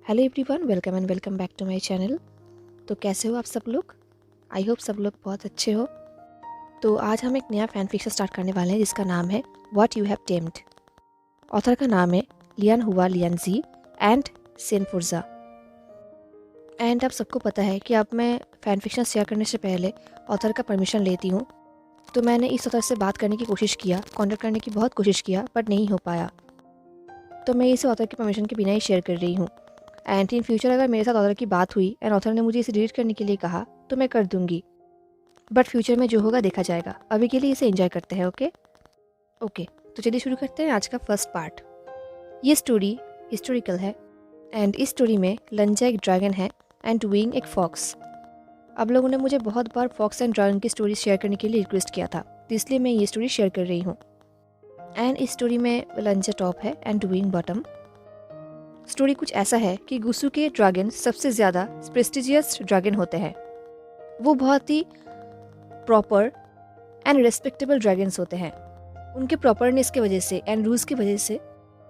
Hello everyone, welcome and welcome back to my channel. तो कैसे हो आप सब लोग? आई होप सब लोग बहुत अच्छे हो। तो आज हम एक नया फैन फिक्शन स्टार्ट करने वाले हैं जिसका नाम है what you have tamed. Author का नाम है लियान हुआ लियानजी एंड सेनफुर्जा। एंड आप सबको पता है कि अब मैं फ़ैन फिक्शन शेयर करने से पहले ऑथर का परमिशन लेती हूँ। तो मैंने इस ऑथर से बात करने की कोशिश किया, कॉन्टेक्ट करने की बहुत कोशिश किया, बट नहीं हो पाया। तो मैं इसे ऑथर की परमिशन के बिना ही शेयर कर रही हूँ। एंड इन फ्यूचर अगर मेरे साथ ऑथर की बात हुई एंड ऑथर ने मुझे इसे डिलीट करने के लिए कहा तो मैं कर दूंगी, बट फ्यूचर में जो होगा देखा जाएगा। अभी के लिए इसे एंजॉय करते हैं। ओके, तो चलिए शुरू करते हैं आज का फर्स्ट पार्ट। ये स्टोरी हिस्टोरिकल है एंड इस स्टोरी में लंजा एक ड्रैगन है एंड विंग एक फॉक्स। आप लोगों ने मुझे बहुत बार फॉक्स एंड ड्रैगन की स्टोरी शेयर करने के लिए रिक्वेस्ट किया था, तो इसलिए मैं ये स्टोरी शेयर कर रही हूँ। एंड इस स्टोरी में लंजा टॉप है एंड विंग बॉटम। स्टोरी कुछ ऐसा है कि गुसु के ड्रैगन सबसे ज़्यादा प्रेस्टिजियस ड्रैगन होते हैं। वो बहुत ही प्रॉपर एंड रिस्पेक्टेबल ड्रैगन्स होते हैं। उनके प्रॉपरनेस की वजह से एंड रूल्स की वजह से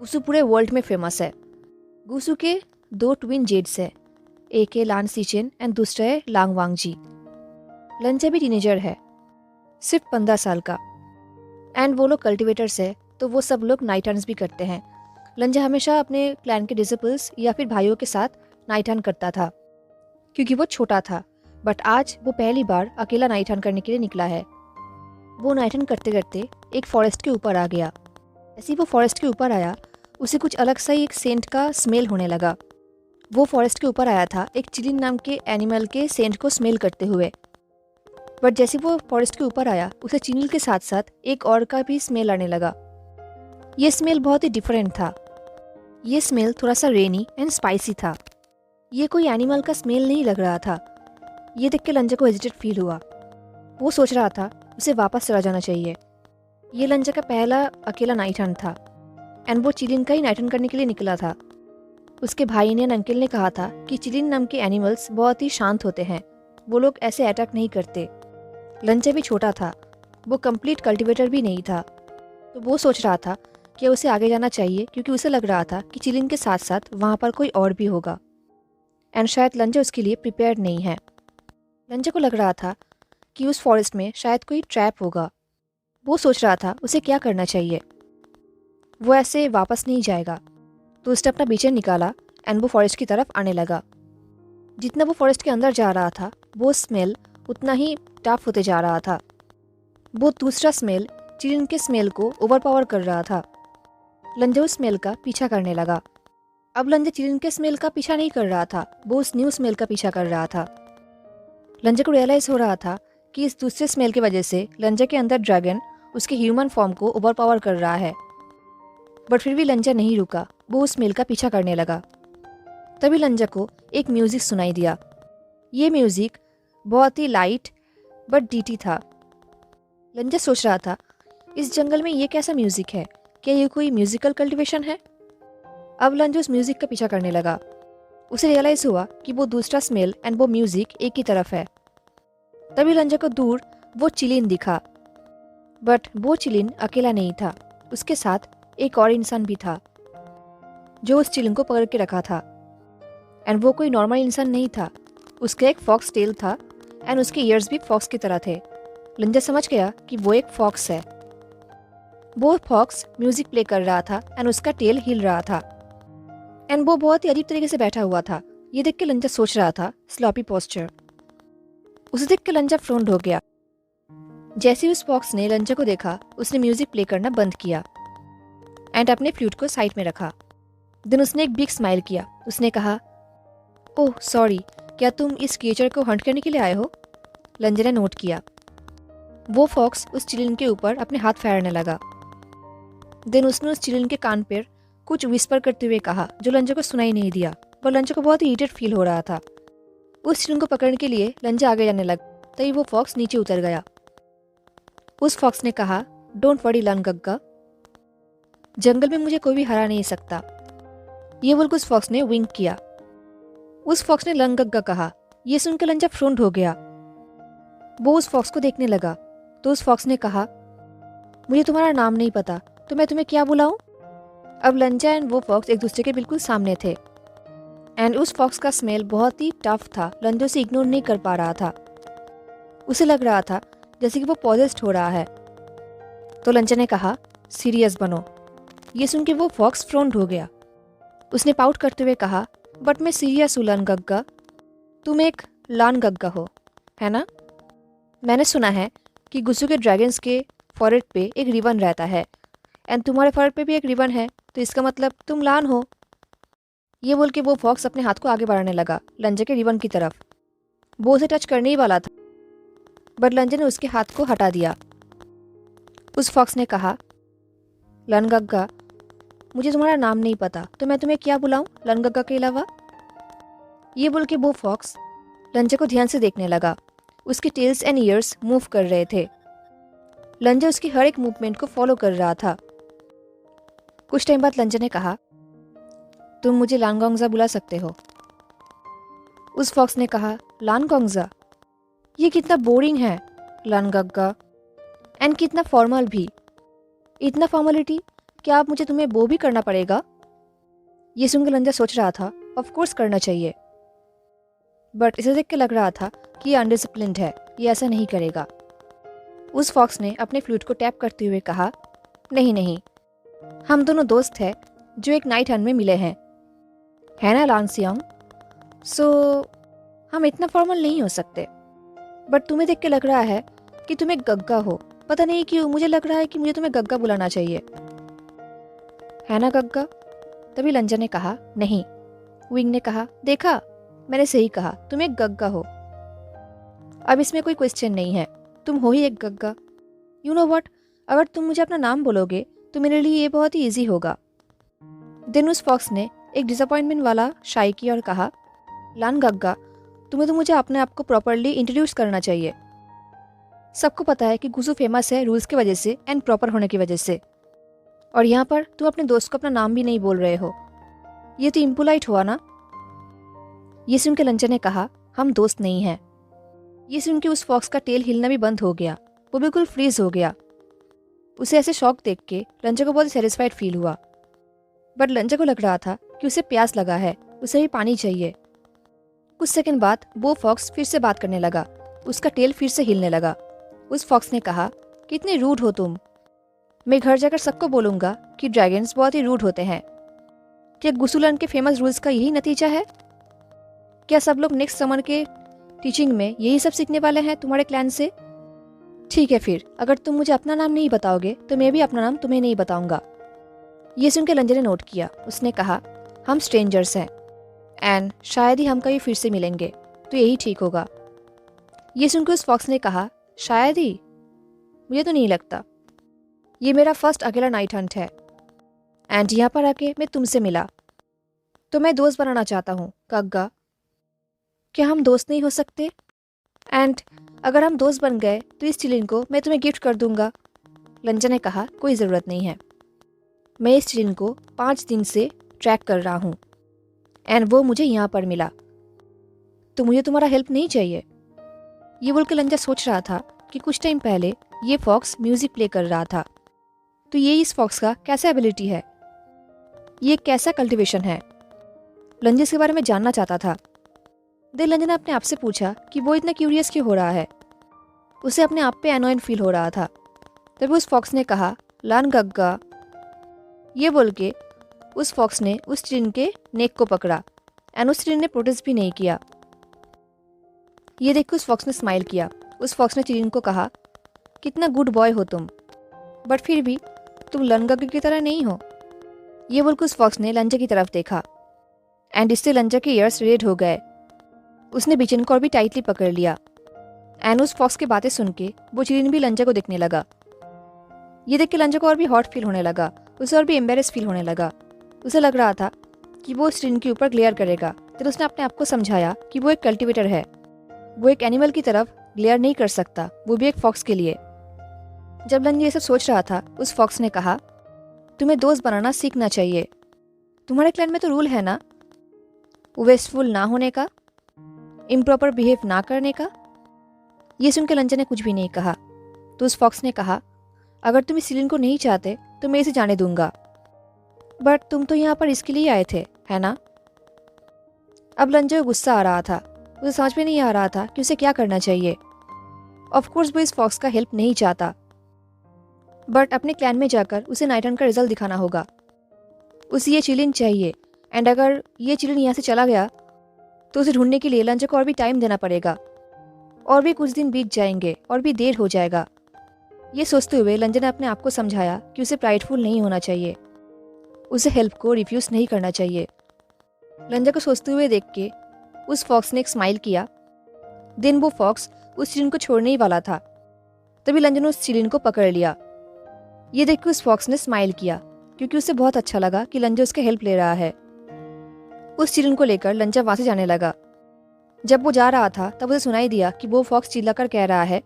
गुसु पूरे वर्ल्ड में फेमस है। गुसु के 2 ट्विन जेड्स हैं, एक है लान सीचेन एंड दूसरा है लांग वांगजी। लंजा भी टीनेजर है, सिर्फ 15 साल का। एंड वो लोग कल्टिवेटर्स है, तो वो सब लोग नाइट हंट्स भी करते हैं। लंजा हमेशा अपने क्लैन के डिसिपल्स या फिर भाइयों के साथ नाइट हंट करता था क्योंकि वो छोटा था। बट आज वो पहली बार अकेला नाइट हंट करने के लिए निकला है। वो नाइट हंट करते करते एक फॉरेस्ट के ऊपर आ गया। ऐसे ही वो फॉरेस्ट के ऊपर आया, उसे कुछ अलग सा ही एक सेंट का स्मेल होने लगा। वो फॉरेस्ट के ऊपर आया था एक चिलिन नाम के एनिमल के सेंट को स्मेल करते हुए। बट जैसे वो फॉरेस्ट के ऊपर आया, उसे चिलिन के साथ साथ एक और का भी स्मेल आने लगा। ये स्मेल बहुत ही डिफरेंट था। ये स्मेल थोड़ा सा रेनी एंड स्पाइसी था। ये कोई एनिमल का स्मेल नहीं लग रहा था। ये देख के लंजा को हेजिटेट फील हुआ। वो सोच रहा था उसे वापस चला जाना चाहिए। ये लंजा का पहला अकेला नाइट हंट था एंड वो चिलिन का ही नाइट हंट करने के लिए निकला था। उसके भाई ने अंकल ने कहा था कि चिलिन नाम के एनिमल्स बहुत ही शांत होते हैं, वो लोग ऐसे अटैक नहीं करते। लंजा भी छोटा था, वो कंप्लीट कल्टिवेटर भी नहीं था। तो वो सोच रहा था कि उसे आगे जाना चाहिए क्योंकि उसे लग रहा था कि चिलिन के साथ साथ वहाँ पर कोई और भी होगा एंड शायद लंजा उसके लिए प्रिपेयर्ड नहीं है। लंजा को लग रहा था कि उस फॉरेस्ट में शायद कोई ट्रैप होगा। वो सोच रहा था उसे क्या करना चाहिए। वो ऐसे वापस नहीं जाएगा, तो उसने अपना बीचर निकाला एंड वो फॉरेस्ट की तरफ आने लगा। जितना वो फॉरेस्ट के अंदर जा रहा था, वो स्मेल उतना ही टफ होते जा रहा था। वो दूसरा स्मेल चिलिन के स्मेल को ओवरपावर कर रहा था। लंजा उस स्मेल का पीछा करने लगा। अब लंजा चिलिन के स्मेल का पीछा नहीं कर रहा था, वो उस न्यू स्मेल का पीछा कर रहा था। लंजा को रियलाइज हो रहा था कि इस दूसरे स्मेल की वजह से लंजा के अंदर ड्रैगन उसके ह्यूमन फॉर्म को ओवरपावर कर रहा है। बट फिर भी लंजा नहीं रुका, वो उस स्मेल का पीछा करने लगा। तभी लंजा को एक म्यूजिक सुनाई दिया। ये म्यूजिक बहुत ही लाइट बट डीटी था। लंजा सोच रहा था इस जंगल में ये कैसा म्यूजिक है, क्या ये कोई म्यूजिकल कल्टिवेशन है? अब लंजा उस म्यूजिक का पीछा करने लगा। उसे रियलाइज हुआ कि वो दूसरा स्मेल एंड वो म्यूजिक एक ही तरफ है। तभी लंजा को दूर वो चिलिन दिखा, बट वो चिलिन अकेला नहीं था, उसके साथ एक और इंसान भी था जो उस चिलिन को पकड़ के रखा था। एंड वो कोई नॉर्मल इंसान नहीं था, उसका एक फॉक्स टेल था एंड उसके ईयर्स भी फॉक्स की तरह थे। लंजा समझ गया कि वो एक फॉक्स है। वो फॉक्स म्यूजिक प्ले कर रहा था एंड उसका टेल हिल रहा था एंड वो बहुत ही अजीब तरीके से बैठा हुआ था। ये देख के लंजा सोच रहा था स्लॉपी पोस्चर। उसे देख के लंजा फ्रोन्ड हो गया। जैसे ही उस फॉक्स ने लंजा को देखा, उसने म्यूजिक प्ले करना बंद किया एंड अपने फ्लूट को साइड में रखा। देन उसने एक बिग स्माइल किया। उसने कहा, ओह सॉरी, क्या तुम इस क्रिएचर को हंट करने के लिए आए हो? लंजा ने नोट किया। वो फॉक्स उस चिलिन के ऊपर अपने हाथ फेरने लगा। देन उसने उस चिलिन के कान पर कुछ विस्पर करते हुए कहा जो लंजा को सुनाई नहीं दिया, पर लंजा को बहुत ही इरिटेट फील हो रहा था। उस चिलिन को पकड़ने के लिए लंजा आगे जाने लगा, तभी वो फॉक्स नीचे उतर गया। उस फॉक्स ने कहा, डोंट वरी लन गग्गा, जंगल में मुझे कोई भी हरा नहीं सकता। ये बोलकर उस फॉक्स ने विंक किया। उस फॉक्स ने लन गग्गा कहा। ये सुनकर लंजा फ्रोन्ड हो गया। वो उस फॉक्स को देखने लगा, तो उस फॉक्स ने कहा, मुझे तुम्हारा नाम नहीं पता, तो मैं तुम्हें क्या बुलाऊं? अब लंजा एंड वो फॉक्स एक दूसरे के बिल्कुल सामने थे एंड उस फॉक्स का स्मेल बहुत ही टफ था। लंजा उसे इग्नोर नहीं कर पा रहा था। उसे लग रहा था जैसे कि वो पॉजेस्ड हो रहा है। तो लंजा ने कहा, सीरियस बनो। ये सुन के वो फॉक्स फ्रोन्ड हो गया। उसने पाउट करते हुए कहा, बट मैं सीरियस हूँ लानगग्गा। तुम एक लानगग्गा हो, है ना? मैंने सुना है कि गुस्सू के ड्रैगन्स के फॉरेट पे एक रिबन रहता है, एंड तुम्हारे फॉरेट पे भी एक रिबन है, तो इसका मतलब तुम लान हो। ये बोल के वो फॉक्स अपने हाथ को आगे बढ़ाने लगा लंजा के रिबन की तरफ। वो उसे टच करने ही वाला था, बट लंजा ने उसके हाथ को हटा दिया। उस फॉक्स ने कहा, लानगग्गा, मुझे तुम्हारा नाम नहीं पता, तो मैं तुम्हें क्या बुलाऊं लानगग्गा के अलावा? ये बोल के वो फॉक्स लंजा को ध्यान से देखने लगा। उसके टेल्स एंड ईयर्स मूव कर रहे थे। लंजा उसकी हर एक मूवमेंट को फॉलो कर रहा था। कुछ टाइम बाद लंजा ने कहा, तुम मुझे लानगोंगजा बुला सकते हो। उस फॉक्स ने कहा, लानगोंगजा? ये कितना बोरिंग है लानगग्गा, एंड कितना फॉर्मल भी। इतना फॉर्मेलिटी, क्या आप मुझे तुम्हें वो भी करना पड़ेगा? ये सुनकर लंजा सोच रहा था, ऑफ कोर्स करना चाहिए, बट इसे देख के लग रहा था कि ये अनडिसिप्लिन्ड है, ये ऐसा नहीं करेगा। उस फॉक्स ने अपने फ्लूट को टैप करते हुए कहा, नहीं नहीं, हम दोनों दोस्त हैं जो एक नाइट हंट में मिले हैं, है ना लांगसियांग? सो हम इतना फॉर्मल नहीं हो सकते। बट तुम्हें देख के लग रहा है कि तुम एक गग्गा हो। पता नहीं क्यों मुझे लग रहा है कि मुझे तुम्हें गग्गा बुलाना चाहिए, है ना गग्गा? तभी लंजा ने कहा, नहीं। विंग ने कहा, देखा, मैंने सही कहा, तुम एक गग्गा हो। अब इसमें कोई क्वेश्चन नहीं है, तुम हो ही एक गग्गा। यू नो व्हाट, अगर तुम मुझे अपना नाम बोलोगे तो मेरे लिए ये बहुत ही ईजी होगा। देन उस फॉक्स ने एक डिसअपॉइंटमेंट वाला शाई किया और कहा, लानगग्गा, तुम्हें तो मुझे अपने आप को प्रॉपरली इंट्रोड्यूस करना चाहिए। सबको पता है कि गुसू फेमस है रूल्स की वजह से एंड प्रॉपर होने की वजह से, और यहाँ पर तुम अपने दोस्त को अपना नाम भी नहीं बोल रहे हो। ये तो इम्पोलाइट हुआ ना? ये सुन के लंजा ने कहा, हम दोस्त नहीं हैं। ये सुन के उस फॉक्स का टेल हिलना भी बंद हो गया। वो बिल्कुल फ्रीज हो गया। उसे ऐसे शौक देख के लंजा को बहुत सेटिस्फाइड फील हुआ, बट लंजा को लग रहा था कि उसे प्यास लगा है, उसे भी पानी चाहिए। कुछ सेकंड बाद वो फॉक्स फिर से बात करने लगा। उसका टेल फिर से हिलने लगा। उस फॉक्स ने कहा, कितने रूड हो तुम। मैं घर जाकर सबको बोलूंगा कि ड्रैगन्स बहुत ही रूड होते हैं। क्या गुसुलन के फेमस रूल्स का यही नतीजा है? क्या सब लोग नेक्स्ट समर के टीचिंग में यही सब सीखने वाले हैं तुम्हारे क्लैन से? ठीक है, फिर अगर तुम मुझे अपना नाम नहीं बताओगे तो मैं भी अपना नाम तुम्हें नहीं बताऊंगा। ये सुन के लंजा ने नोट किया। उसने कहा, हम स्ट्रेंजर्स हैं एंड शायद ही हम कभी फिर से मिलेंगे, तो यही ठीक होगा। ये सुनकर उस फॉक्स ने कहा, शायद ही? मुझे तो नहीं लगता। ये मेरा फर्स्ट अकेला नाइट हंट है एंड यहाँ पर आके मैं तुमसे मिला, तो मैं दोस्त बनाना चाहता हूँ गग्गा। क्या हम दोस्त नहीं हो सकते? एंड अगर हम दोस्त बन गए तो इस चिलिन को मैं तुम्हें गिफ्ट कर दूंगा। लंजा ने कहा, कोई ज़रूरत नहीं है। मैं इस चिलिन को 5 दिन से ट्रैक कर रहा हूँ एंड वो मुझे यहाँ पर मिला, तो मुझे तुम्हारा हेल्प नहीं चाहिए। ये बोल के लंजा सोच रहा था कि कुछ टाइम पहले ये फॉक्स म्यूजिक प्ले कर रहा था, तो ये इस फॉक्स का कैसा एबिलिटी है, ये कैसा कल्टीवेशन है। लंजा इसके बारे में जानना चाहता था। देन लंजा ने अपने आप से पूछा कि वो इतना क्यूरियस क्यों हो रहा है। उसे अपने आप पे एनॉयड फील हो रहा था। तभी उस फॉक्स ने कहा, लानगग्गा। ये बोल के उस फॉक्स ने उस चिलिन के नेक को पकड़ा एंड उस चिलिन ने प्रोटेस्ट भी नहीं किया। ये देख उस फॉक्स ने स्माइल किया। उस फॉक्स ने चिलिन को कहा, कितना गुड बॉय हो तुम, बट फिर भी तुम लानगग्गा की तरह नहीं हो। ये बोल के उस फॉक्स ने लंजा की तरफ देखा एंड इससे लंजा के ईयर्स रेड हो गए। उसने बिचिन को और भी टाइटली पकड़ लिया एंड उस फॉक्स की बातें सुन के वो चिलिन भी लंजा को देखने लगा। ये देख के लंजा को और भी हॉट फील होने लगा। उसे और भी एम्बेरेस फील होने लगा। उसे लग रहा था कि वो उस चिलिन के ऊपर ग्लेयर करेगा। तो उसने अपने आप को समझाया कि वो एक कल्टीवेटर है, वो एक एनिमल की तरफ ग्लेयर नहीं कर सकता, वो भी एक फॉक्स के लिए। जब लंजा ये सब सोच रहा था, उस फॉक्स ने कहा, तुम्हें दोस्त बनाना सीखना चाहिए। तुम्हारे क्लैन में तो रूल है ना, वेस्टफुल ना होने का, इम्प्रॉपर बिहेव ना करने का। ये सुनकर लंजा ने कुछ भी नहीं कहा। तो उस फॉक्स ने कहा, अगर तुम इस चिलिन को नहीं चाहते तो मैं इसे जाने दूंगा, बट तुम तो यहाँ पर इसके लिए आए थे, है ना? अब लंजा को गुस्सा आ रहा था। उसे समझ में नहीं आ रहा था कि उसे क्या करना चाहिए। ऑफ कोर्स वो इस फॉक्स का हेल्प नहीं चाहता, बट अपने क्लैन में जाकर उसे नाइट हंट का रिजल्ट दिखाना होगा। उसे ये चिलिन चाहिए, एंड अगर ये चिलिन यहाँ से चला गया तो उसे ढूंढने के लिए लंजा को और भी टाइम देना पड़ेगा, और भी कुछ दिन बीत जाएंगे और भी देर हो जाएगा। ये सोचते हुए लंजा ने अपने आप को समझाया कि उसे प्राइडफुल नहीं होना चाहिए, उसे हेल्प को रिफ्यूज़ नहीं करना चाहिए। लंजा को सोचते हुए देख के उस फॉक्स ने एक स्माइल किया। दिन वो फॉक्स उस चिलिन को छोड़ने ही वाला था, तभी लंजा ने उस चिलिन को पकड़ लिया। ये देख के उस फॉक्स ने स्माइल किया, क्योंकि उसे बहुत अच्छा लगा कि लंजा उसके हेल्प ले रहा है। उस चिलिन को लेकर लंजा वहां से जाने लगा। जब वो जा रहा था तब उसे सुनाई दिया कि वो फॉक्स चिल्लाकर कह रहा है,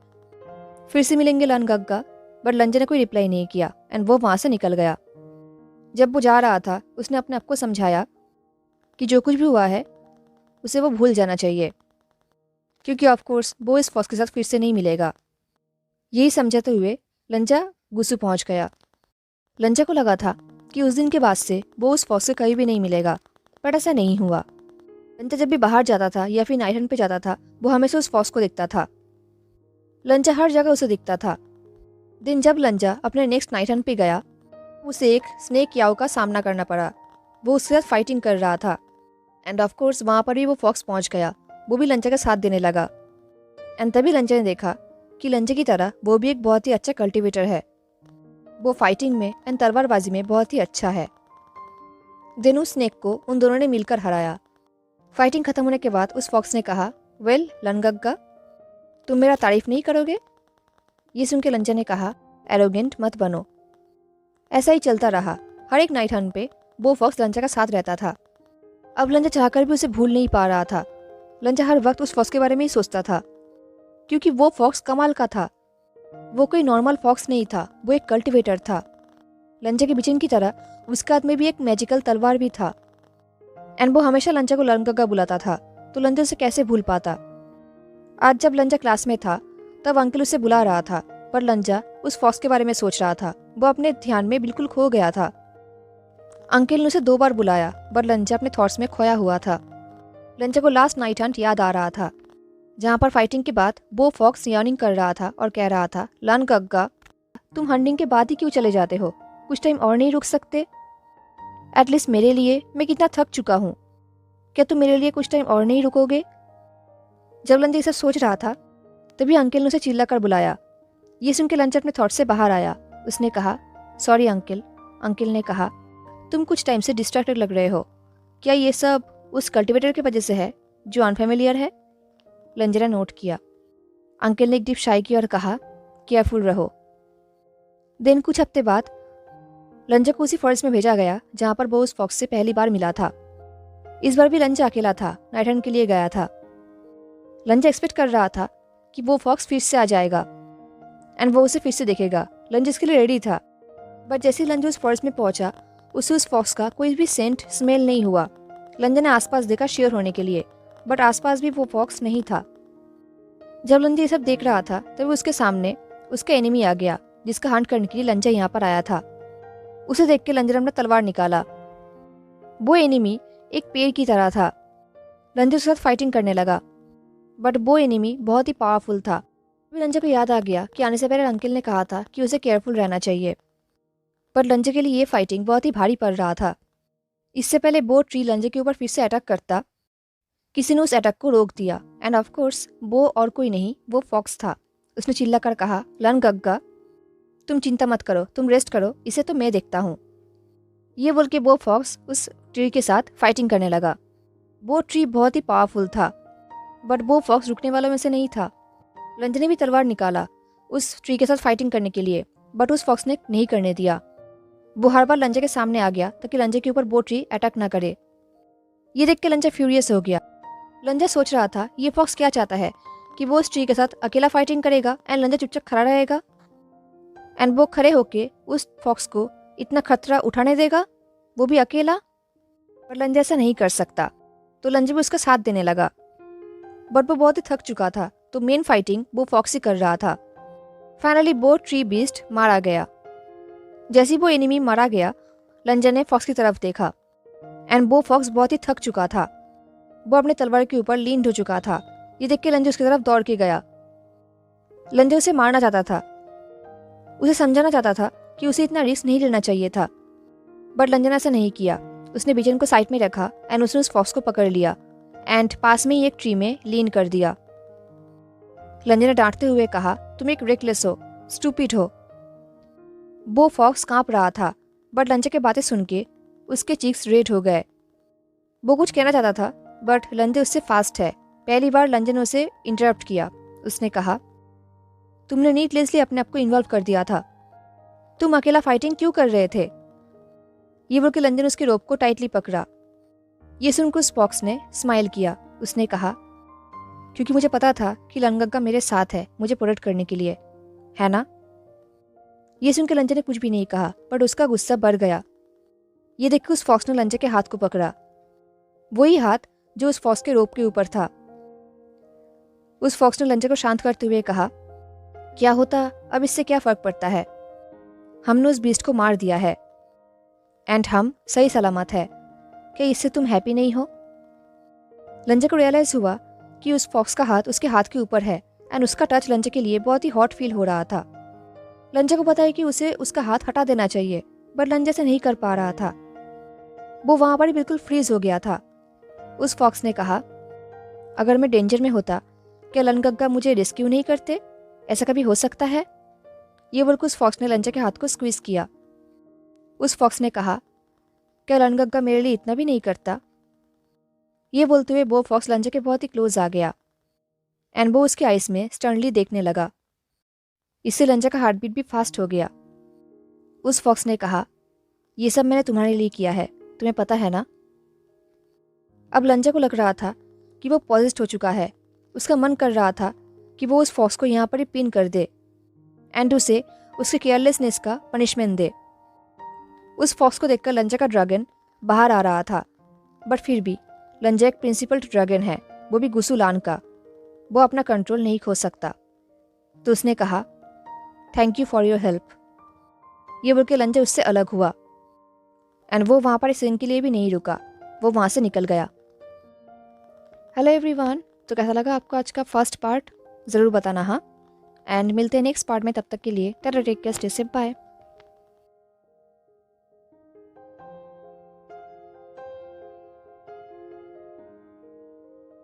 फिर से मिलेंगे लनगग्गा। बट लंजा ने कोई रिप्लाई नहीं किया एंड वो वहां से निकल गया। जब वो जा रहा था उसने अपने आप को समझाया कि जो कुछ भी हुआ है उसे वो भूल जाना चाहिए, क्योंकि ऑफ कोर्स वो इस फॉक्स के साथ फिर से नहीं मिलेगा। यही समझाते हुए लंजा गुस्सू पहुंच गया। लंजा को लगा था कि उस दिन के बाद से वो उस फॉक्स से कहीं भी नहीं मिलेगा, बट ऐसा नहीं हुआ। लंजा जब भी बाहर जाता था या फिर नाइट हंट पे जाता था, वो हमेशा उस फॉक्स को देखता था। लंजा हर जगह उसे दिखता था। दिन जब लंजा अपने नेक्स्ट नाइट हंट पे गया, उसे एक स्नेक याओ का सामना करना पड़ा। वो उसके साथ फाइटिंग कर रहा था, एंड ऑफ कोर्स वहाँ पर भी वो फॉक्स पहुँच गया। वो भी लंजा का साथ देने लगा, एंड तभी लंजा ने देखा कि लंजा की तरह वो भी एक बहुत ही अच्छा कल्टिवेटर है। वो फाइटिंग में एंड तलवारबाजी में बहुत ही अच्छा है। दिन उस स्नेक को उन दोनों ने मिलकर हराया। फाइटिंग खत्म होने के बाद उस फॉक्स ने कहा, वेल लनगग्गा, तुम मेरा तारीफ नहीं करोगे? ये सुन के लंजा ने कहा, एरोगेंट मत बनो। ऐसा ही चलता रहा। हर एक नाइट हंट पे वो फॉक्स लंजा का साथ रहता था। अब लंजा चाहकर भी उसे भूल नहीं पा रहा था। लंजा हर वक्त उस फॉक्स के बारे में ही सोचता था, क्योंकि वो फॉक्स कमाल का था। वो कोई नॉर्मल फॉक्स नहीं था, वो एक कल्टिवेटर था। लंजा के बिचन की तरह उसके हाथ में भी एक मैजिकल तलवार भी था, एंड वो हमेशा लंजा को लनगग्गा बुलाता था, तो लंजा उसे कैसे भूल पाता। आज जब लंजा क्लास में था तब अंकल उसे बुला रहा था, पर लंजा उस फॉक्स के बारे में सोच रहा था। वो अपने ध्यान में बिल्कुल खो गया था। अंकल ने उसे 2 बार बुलाया, पर लंजा अपने थॉट्स में खोया हुआ था। लंजा को लास्ट नाइट हंट याद आ रहा था, जहाँ पर फाइटिंग के बाद वो फॉक्स यार्निंग कर रहा था और कह रहा था, लनगग्गा, तुम हंटिंग के बाद ही क्यों चले जाते हो? कुछ टाइम और नहीं रुक सकते? एटलीस्ट मेरे लिए, मैं कितना थक चुका हूँ। क्या तुम मेरे लिए कुछ टाइम और नहीं रुकोगे? जब लंजा ये सब सोच रहा था तभी अंकल ने उसे चिल्ला कर बुलाया। ये सुन के लंजा अपने थॉट से बाहर आया। उसने कहा, सॉरी अंकल। अंकल ने कहा, तुम कुछ टाइम से डिस्ट्रैक्टेड लग रहे हो। क्या ये सब उस कल्टिवेटर की वजह से है जो अनफेमिलियर है? लंजा ने नोट किया। अंकल ने एक डीप शाई की और कहा, केयरफुल रहो। देन कुछ हफ्ते बाद लंजा को उसी फॉरेस्ट में भेजा गया जहाँ पर वो उस फॉक्स से पहली बार मिला था। इस बार भी लंजा अकेला था, नाइट हंट के लिए गया था। लंजा एक्सपेक्ट कर रहा था कि वो फॉक्स फिर से आ जाएगा एंड वो उसे फिर से देखेगा। लंजा इसके लिए रेडी था, बट जैसे ही लंजा उस फॉरेस्ट में पहुंचा, उसे उस फॉक्स का कोई भी सेंट स्मेल नहीं हुआ। लंजा ने आसपास देखा श्योर होने के लिए, बट आसपास भी वो फॉक्स नहीं था। जब लंजा ये सब देख रहा था तभी उसके सामने उसका एनिमी आ गया, जिसका हंट करने के लिए लंजा यहाँ पर आया था। उसे देख के लंजा ने अपना तलवार निकाला। वो एनिमी एक पेड़ की तरह था। लंजा उसके साथ फाइटिंग करने लगा, बट वो एनिमी बहुत ही पावरफुल था। अभी लंजा को याद आ गया कि आने से पहले अंकल ने कहा था कि उसे केयरफुल रहना चाहिए, पर लंजा के लिए ये फाइटिंग बहुत ही भारी पड़ रहा था। इससे पहले वो ट्री लंजा के ऊपर फिर से अटैक करता, किसी ने उस अटैक को रोक दिया, एंड ऑफ कोर्स वो और कोई नहीं, वो फॉक्स था। उसने चिल्ला कर कहा, लनगग्गा, तुम चिंता मत करो, तुम रेस्ट करो, इसे तो मैं देखता हूँ। ये बोल के वो फॉक्स उस ट्री के साथ फाइटिंग करने लगा। वो ट्री बहुत ही पावरफुल था, बट वो फॉक्स रुकने वालों में से नहीं था। लंजा ने भी तलवार निकाला उस ट्री के साथ फाइटिंग करने के लिए, बट उस फॉक्स ने नहीं करने दिया। वो हर बार लंजा के सामने आ गया ताकि लंजा के ऊपर वो ट्री अटैक ना करे। ये देख के लंजा फ्यूरियस हो गया। लंजा सोच रहा था ये फॉक्स क्या चाहता है, कि वो उस ट्री के साथ अकेला फाइटिंग करेगा एंड लंजा चुपचाप खड़ा रहेगा, एंड वो खड़े होके उस फॉक्स को इतना खतरा उठाने देगा, वो भी अकेला। पर लंजा ऐसा नहीं कर सकता, तो लंजा भी उसका साथ देने लगा। बट वो बहुत ही थक चुका था, तो मेन फाइटिंग वो फॉक्स ही कर रहा था। फाइनली वो ट्री बीस्ट मारा गया। जैसे ही वो एनिमी मारा गया, लंजा ने फॉक्स की तरफ देखा, एंड वो फॉक्स बहुत ही थक चुका था। वो अपने तलवार के ऊपर लीन हो चुका था। ये देख के लंजे उसकी तरफ दौड़ के गया। लंजे उसे मारना चाहता था, उसे समझाना चाहता था कि उसे इतना रिस्क नहीं लेना चाहिए था, बट लंजे ने ऐसा नहीं किया। उसने बिजन को साइड में रखा एंड उसने उस फॉक्स को पकड़ लिया एंड पास में ही एक ट्री में लीन कर दिया। लंजे ने डांटते हुए कहा, तुम एक रेकलेस हो, स्टूपिड हो। वो फॉक्स कांप रहा था, बट लंजे की बातें सुन के उसके चीक्स रेड हो गए। वो कुछ कहना चाहता था, बट लंजे उससे फास्ट है। पहली बार लंजे ने उसे इंटरप्ट किया। उसने कहा, तुमने नीडलेसली अपने आप को इन्वॉल्व कर दिया था। तुम अकेला फाइटिंग क्यों कर रहे थे? ये बोल के लंजे ने उसके रोप को टाइटली पकड़ा। ये सुनकर उस फॉक्स ने स्माइल किया। उसने कहा, क्योंकि मुझे पता था कि लंगग्गा मेरे साथ है मुझे प्रोटेक्ट करने के लिए, है ना? ये सुनकर लंजे ने कुछ भी नहीं कहा, बट उसका गुस्सा बढ़ गया। ये देखकर उस फॉक्स ने लंजे के हाथ को पकड़ा, वही हाथ जो उस फॉक्स के रोप के ऊपर था। उस फॉक्स ने लंजे को शांत करते हुए कहा, क्या होता, अब इससे क्या फर्क पड़ता है? हमने उस बीस्ट को मार दिया है एंड हम सही सलामत है। क्या इससे तुम हैप्पी नहीं हो? लंजे को रियलाइज हुआ कि उस फॉक्स का हाथ उसके हाथ के ऊपर है एंड उसका टच लंजे के लिए बहुत ही हॉट फील हो रहा था। लंजे को पता है कि उसे उसका हाथ हटा देना चाहिए, बट लंजे से नहीं कर पा रहा था। वो वहां पर ही बिल्कुल फ्रीज हो गया था। उस फॉक्स ने कहा, अगर मैं डेंजर में होता, क्या लंगग्गा मुझे रेस्क्यू नहीं करते? ऐसा कभी हो सकता है? ये बोलकर उस फॉक्स ने लंजे के हाथ को स्क्वीज किया। उस फॉक्स ने कहा, क्या लंगग्गा मेरे लिए इतना भी नहीं करता? ये बोलते हुए वो फॉक्स लंजे के बहुत ही क्लोज आ गया एंड वो उसके आइस में स्टर्नली देखने लगा। इससे लंजे का हार्ट बीट भी फास्ट हो गया। उस फॉक्स ने कहा, ये सब मैंने तुम्हारे लिए किया है, तुम्हें पता है ना? अब लंजे को लग रहा था कि वो पॉजेस्ड हो चुका है। उसका मन कर रहा था कि वो उस फॉक्स को यहाँ पर ही पिन कर दे एंड उसे उसके केयरलेसनेस का पनिशमेंट दे। उस फॉक्स को देखकर लंजे का ड्रैगन बाहर आ रहा था, बट फिर भी लंजे एक प्रिंसिपल्ड ड्रैगन है, वो भी गुसुलान का। वो अपना कंट्रोल नहीं खो सकता। तो उसने कहा, thank you for your help. ये बोल के लंजे उससे अलग हुआ एंड वो वहाँ पर इस सीन के लिए भी नहीं रुका, वो वहाँ से निकल गया। हेलो एवरीवन, तो कैसा लगा आपको आज का फर्स्ट पार्ट? ज़रूर बताना हाँ, एंड मिलते हैं नेक्स्ट पार्ट में। तब तक के लिए tata, take care, stay safe, bye.